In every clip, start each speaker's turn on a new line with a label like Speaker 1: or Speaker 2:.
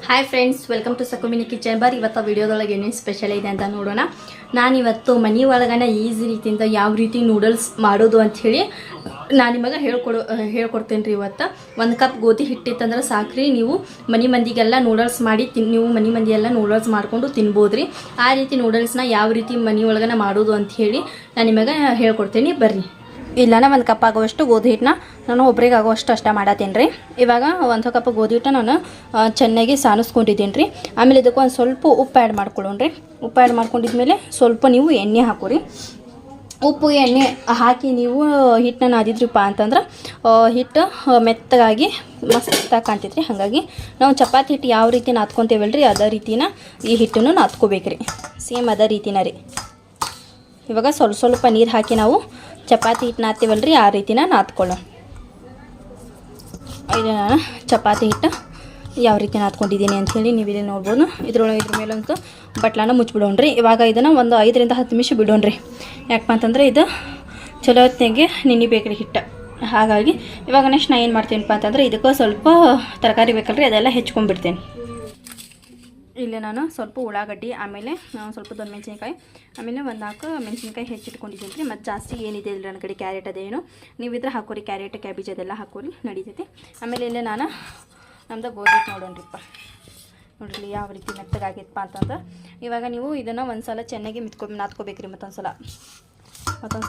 Speaker 1: Hi friends, welcome to Sakumini kitchen. ಬಾರ್ ಇವತ್ತು ವಿಡಿಯೋದೊಳಗೆ ಏನೇನು ಸ್ಪೆಷಲ್ ಇದೆ ಅಂತ ನೋಡೋಣ. ನಾನಿವತ್ತು ಮನೆ ಒಳಗನ ಈಸಿ ರೀತಿಯಿಂದ ಯಾವ ರೀತಿ ನೂಡಲ್ಸ್ ಮಾಡೋದು ಅಂಥೇಳಿ ನಾನು ನಿಮಗೆ ಹೇಳ್ಕೊಡ್ತೇನೆ ರೀ. ಇವತ್ತು 1 ಕಪ್ ಗೋಧಿ ಹಿಟ್ಟಿತ್ತಂದ್ರೆ ಸಾಕ್ರಿ, ನೀವು ಮನೆ ಮಂದಿಗೆಲ್ಲ ನೂಡಲ್ಸ್ ಮಾಡಿ ನೀವು ಮನೆ ಮಂದಿಯೆಲ್ಲ ನೂಡಲ್ಸ್ ಮಾಡಿಕೊಂಡು ತಿನ್ಬೋದು ರೀ. ಆ ರೀತಿ ನೂಡಲ್ಸ್ನ ಯಾವ ರೀತಿ ಮನೆ ಒಳಗನ ಮಾಡೋದು ಅಂಥೇಳಿ ನಾನು ನಿಮಗೆ ಹೇಳ್ಕೊಡ್ತೀನಿ. ಬರ್ರಿ. ಇಲ್ಲನ 1 ಕಪ್ ಆಗುವಷ್ಟು ಗೋಧಿ ಹಿಟ್ಟನ್ನ ನಾನು ಒಬ್ರಿಗೆ ಆಗುವಷ್ಟು ಅಷ್ಟೇ ಮಾಡತ್ತೀನಿ ರೀ. ಇವಾಗ 1 ಕಪ್ ಗೋಧಿ ಹಿಟ್ಟು ನಾನು ಚೆನ್ನಾಗಿ ಸಾನಿಸ್ಕೊಂಡಿದ್ದೀನಿ ರೀ. ಆಮೇಲೆ ಇದಕ್ಕೆ ಒಂದು ಸ್ವಲ್ಪ ಉಪ್ಪು ಆ್ಯಡ್ ಮಾಡ್ಕೊಳ್ಳೋಣ್ರಿ. ಉಪ್ಪು ಆ್ಯಡ್ ಮಾಡ್ಕೊಂಡಿದ್ಮೇಲೆ ಸ್ವಲ್ಪ ನೀವು ಎಣ್ಣೆ ಹಾಕೋರಿ. ಉಪ್ಪು ಎಣ್ಣೆ ಹಾಕಿ ನೀವು ಹಿಟ್ಟನ್ನ ನಾದಿದ್ರಿಪ್ಪ ಅಂತಂದ್ರೆ ಹಿಟ್ಟು ಮೆತ್ತಗಾಗಿ ಮಸ್ತಾಗಿ ಕಾಣ್ತೈತ್ರಿ. ಹಾಗಾಗಿ ನಾವು ಚಪಾತಿ ಹಿಟ್ಟು ಯಾವ ರೀತಿ ನಾದ್ಕೊತೇವಲ್ರಿ ಅದೇ ರೀತಿನ ಈ ಹಿಟ್ಟನ್ನು ನಾದ್ಕೋಬೇಕ್ರಿ. ಸೇಮ್ ಅದೇ ರೀತಿನ ರೀ. ಇವಾಗ ಸ್ವಲ್ಪ ನೀರು ಹಾಕಿ ನಾವು ಚಪಾತಿ ಹಿಟ್ಟು ನಾದ್ತೀವಲ್ರಿ ಆ ರೀತಿನ ನಾದ್ಕೊಳ್ಳೋಣ. ಇದು ನಾನು ಚಪಾತಿ ಹಿಟ್ಟು ಯಾವ ರೀತಿ ನಾದ್ಕೊಂಡಿದ್ದೀನಿ ಅಂಥೇಳಿ ನೀವು ಇಲ್ಲಿ ನೋಡ್ಬೋದು. ಇದ್ರ ಮೇಲಂತೂ ಬಟ್ಲನ್ನ ಮುಚ್ಚಿಬಿಡೋಣ್ರಿ. ಇವಾಗ ಇದನ್ನು ಒಂದು 5 ರಿಂದ 10 ನಿಮಿಷ ಬಿಡೋಣ್ರಿ. ಯಾಕಪ್ಪ ಅಂತಂದರೆ ಇದು ಚಲೋ ಹೊತ್ತಿನಾಗೆ ನೆನಿಬೇಕ್ರಿ ಹಿಟ್ಟು. ಹಾಗಾಗಿ ಇವಾಗ ನೆಕ್ಸ್ಟ್ ನಾನು ಏನು ಮಾಡ್ತೀನಪ್ಪ ಅಂತಂದರೆ ಇದಕ್ಕೆ ಸ್ವಲ್ಪ ತರಕಾರಿ ಬೇಕಲ್ರಿ, ಅದೆಲ್ಲ ಹೆಚ್ಕೊಂಡ್ಬಿಡ್ತೇನೆ. ಇಲ್ಲಿ ನಾನು ಸ್ವಲ್ಪ ಉಳ್ಳಾಗಡ್ಡಿ, ಆಮೇಲೆ ಸ್ವಲ್ಪ ದೊಡ್ಡ ಮೆಣಸಿನ್ಕಾಯಿ, ಆಮೇಲೆ 4 ಮೆಣಸಿನ್ಕಾಯಿ ಹೆಚ್ಚಿಟ್ಕೊಂಡಿದ್ದೀನಿ ರೀ. ಮತ್ತು ಜಾಸ್ತಿ ಏನಿದೆ ಇಲ್ಲ ನನ್ನ ಕಡೆ ಕ್ಯಾರೆಟ್ ಅದೇನು ನೀವು ಇದ್ರೆ ಹಾಕೋರಿ. ಕ್ಯಾರೆಟ್, ಕ್ಯಾಬೇಜ್ ಅದೆಲ್ಲ ಹಾಕೋರಿ, ನಡೀತೈತಿ. ಆಮೇಲೆ ಇಲ್ಲಿ ನಾನು ನಮ್ದು ಗೋಧಿ ನೋಡೋಣ್ರಿಪ್ಪ. ನೋಡ್ರಿ ಯಾವ ರೀತಿ ಮೆತ್ತಗಾಗಿತ್ತಪ್ಪ ಅಂತಂದ್ರೆ ಇವಾಗ ನೀವು ಇದನ್ನು ಒಂದು ಸಲ ಚೆನ್ನಾಗಿ ನಾದ್ಕೋಬೇಕ್ರಿ. ಮತ್ತೊಂದು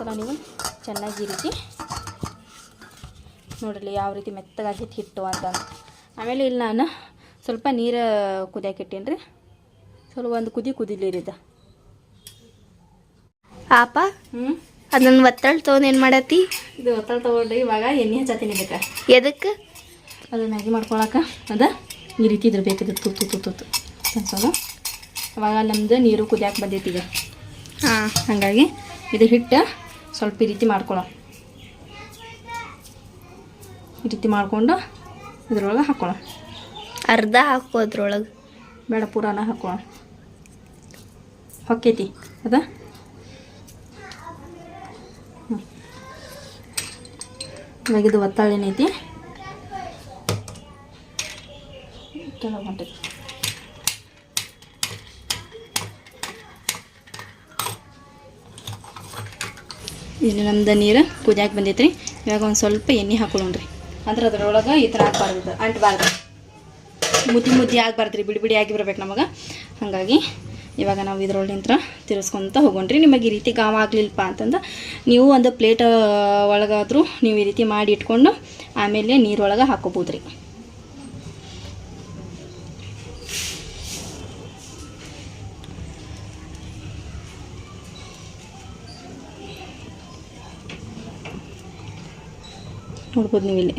Speaker 1: ಸಲ ನೀವು ಚೆನ್ನಾಗಿ ಈ ರೀತಿ ನೋಡ್ರಿ ಯಾವ ರೀತಿ ಮೆತ್ತಗಾಗಿತ್ತು ಹಿಟ್ಟು ಅಂತಂದು. ಆಮೇಲೆ ಇಲ್ಲಿ ನಾನು ಸ್ವಲ್ಪ ನೀರು ಕುದಿಯಕ್ಕೆ ಇಟ್ಟೀನಿ ರೀ. ಸ್ವಲ್ಪ ಒಂದು ಕುದಿಲಿರಿದ
Speaker 2: ಆಪ ಅದನ್ನು ಒತ್ತಳ ತೊಗೊಂಡು ಏನು ಮಾಡತ್ತಿ?
Speaker 1: ಇದು ಒತ್ತಳ ತೊಗೊಂಡ್ರಿ. ಇವಾಗ ಎಣ್ಣೆ ಹಚ್ಚತ್ತೀನಿ ಬೇಕಾ
Speaker 2: ಎದಕ್ಕೆ?
Speaker 1: ಅದು ಮ್ಯಾಗಿ ಮಾಡ್ಕೊಳಕ್ಕೆ ಅದ ಈ ರೀತಿ ಇದ್ರ ಬೇಕಿದ್ದು ತುತ್ತು ಸ್ವಲ್ಪ. ಅವಾಗ ನಮ್ದು ನೀರು ಕುದಿಯಕ್ಕೆ ಬಂದೈತಿ ಈಗ. ಹಾಗಾಗಿ ಇದು ಹಿಟ್ಟು ಸ್ವಲ್ಪ ಈ ರೀತಿ ಮಾಡ್ಕೊಳ್ಳೋ. ಈ ರೀತಿ ಮಾಡಿಕೊಂಡು ಇದ್ರೊಳಗೆ ಹಾಕೊಳ್ಳೋ.
Speaker 2: ಅರ್ಧ ಹಾಕೋದ್ರೊಳಗೆ
Speaker 1: ಬೇಡ, ಪೂರಾನ ಹಾಕೋಣ. ಹೊಕ್ಕೈತಿ ಅದ. ಇವಾಗ ಇದು ಒತ್ತಳ ಏನೈತಿ ಹೊಂಟೈತಿ. ಇಲ್ಲಿ ನಮ್ದು ನೀರು ಕುದಿಯಾಕೆ ಬಂದೈತ್ರಿ. ಇವಾಗ ಒಂದು ಸ್ವಲ್ಪ ಎಣ್ಣೆ ಹಾಕೊಳ್ಳೋಣ್ರಿ. ಅಂದ್ರೆ ಅದ್ರೊಳಗೆ ಈ ಥರ ಹಾಕ್ಬಾರ್ದು, ಅಂಟಬಾರ್ದು, ಮುದ್ದೆ ಆಗಬಾರ್ದು ರೀ. ಬಿಡಿ ಆಗಿ ಬರ್ಬೇಕು ನಮಗೆ. ಹಾಗಾಗಿ ಇವಾಗ ನಾವು ಇದ್ರೊಳಗಿಂತ ತಿರ್ಸ್ಕೊತ ಹೋಗೋಣ್ರಿ. ನಿಮಗೆ ಈ ರೀತಿ ಗಾವ ಆಗಲಿಲ್ಲಪ್ಪ ಅಂತಂದ್ರೆ ನೀವು ಒಂದು ಪ್ಲೇಟ್ ಒಳಗಾದರೂ ನೀವು ಈ ರೀತಿ ಮಾಡಿ ಇಟ್ಕೊಂಡು ಆಮೇಲೆ ನೀರೊಳಗೆ ಹಾಕೋಬೋದು ರೀ. ನೋಡ್ಬೋದು ನೀವು ಇಲ್ಲಿ.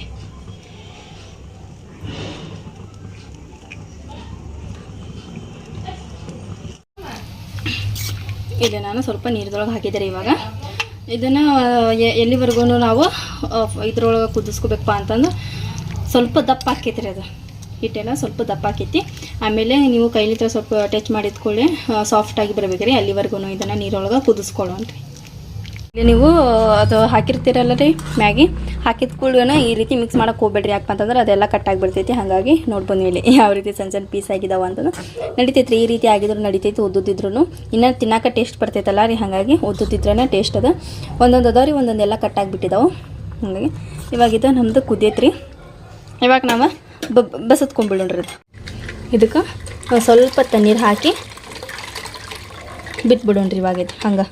Speaker 1: ಇಲ್ಲಿ ನಾನು ಸ್ವಲ್ಪ ನೀರದೊಳಗೆ ಹಾಕಿದ್ದಾರೆ. ಇವಾಗ ಇದನ್ನು ಎಲ್ಲಿವರೆಗೂ ನಾವು ಇದ್ರೊಳಗೆ ಕುದಿಸ್ಕೋಬೇಕಪ್ಪ ಅಂತಂದು ಸ್ವಲ್ಪ ದಪ್ಪ ಹಾಕೈತಿ ರೀ. ಅದು ಹಿಟ್ಟೆಲ್ಲ ಸ್ವಲ್ಪ ದಪ್ಪ ಹಾಕೈತಿ. ಆಮೇಲೆ ನೀವು ಕೈಲಿತ್ರ ಸ್ವಲ್ಪ ಟಚ್ ಮಾಡಿದ್ಕೊಳ್ಳಿ, ಸಾಫ್ಟಾಗಿ ಬರ್ಬೇಕ್ರಿ. ಅಲ್ಲಿವರೆಗೂ ಇದನ್ನು ನೀರೊಳಗೆ ಕುದಿಸ್ಕೊಳ್ಳೋಣ್ರಿ. ಇಲ್ಲಿ ನೀವು ಅದು ಹಾಕಿರ್ತೀರಲ್ಲ ರೀ ಮ್ಯಾಗಿ, ಹಾಕಿದ ಕೂಡಲೇ ಈ ರೀತಿ ಮಿಕ್ಸ್ ಮಾಡೋಕೆ ಹೋಗ್ಬೇಡ್ರಿ. ಯಾಕಪ್ಪ ಅಂತಂದ್ರೆ ಅದೆಲ್ಲ ಕಟ್ಟಾಗಿಬಿಡ್ತೈತಿ. ಹಾಗಾಗಿ ನೋಡ್ಬೋದು ಇಲ್ಲಿ ಯಾವ ರೀತಿ ಸಣ್ಣ ಪೀಸ್ ಆಗಿದಾವ ಅಂತಂದ್ರೆ ನಡಿತೈತಿ ರೀ. ಈ ರೀತಿ ಆಗಿದ್ರು ನಡಿತೈತಿ, ಉದ್ದುದಿದ್ರು ಇನ್ನೂ ತಿನ್ನೋಕೆ ಟೇಸ್ಟ್ ಬರ್ತೈತಲ್ಲ ರೀ. ಹಾಗಾಗಿ ಉದ್ದುದಿದ್ರೇ ಟೇಸ್ಟ್ ಅದ. ಒಂದೊಂದು ಅದಾವ ರೀ, ಒಂದೊಂದೆಲ್ಲ ಕಟ್ಟಾಗಿಬಿಟ್ಟಿದಾವೆ. ಹಾಗಾಗಿ ಇವಾಗ ಇದು ನಮ್ಮದು ಕುದಿಯತ್ರಿ. ಇವಾಗ ನಾವು ಬಸತ್ಕೊಂಡ್ಬಿಡೋಣ್ರಿ. ಇದಕ್ಕೆ ಸ್ವಲ್ಪ ತಣ್ಣೀರು ಹಾಕಿ ಬಿಟ್ಬಿಡೋಣ್ರಿ. ಇವಾಗ ಇದು ಹಂಗೆ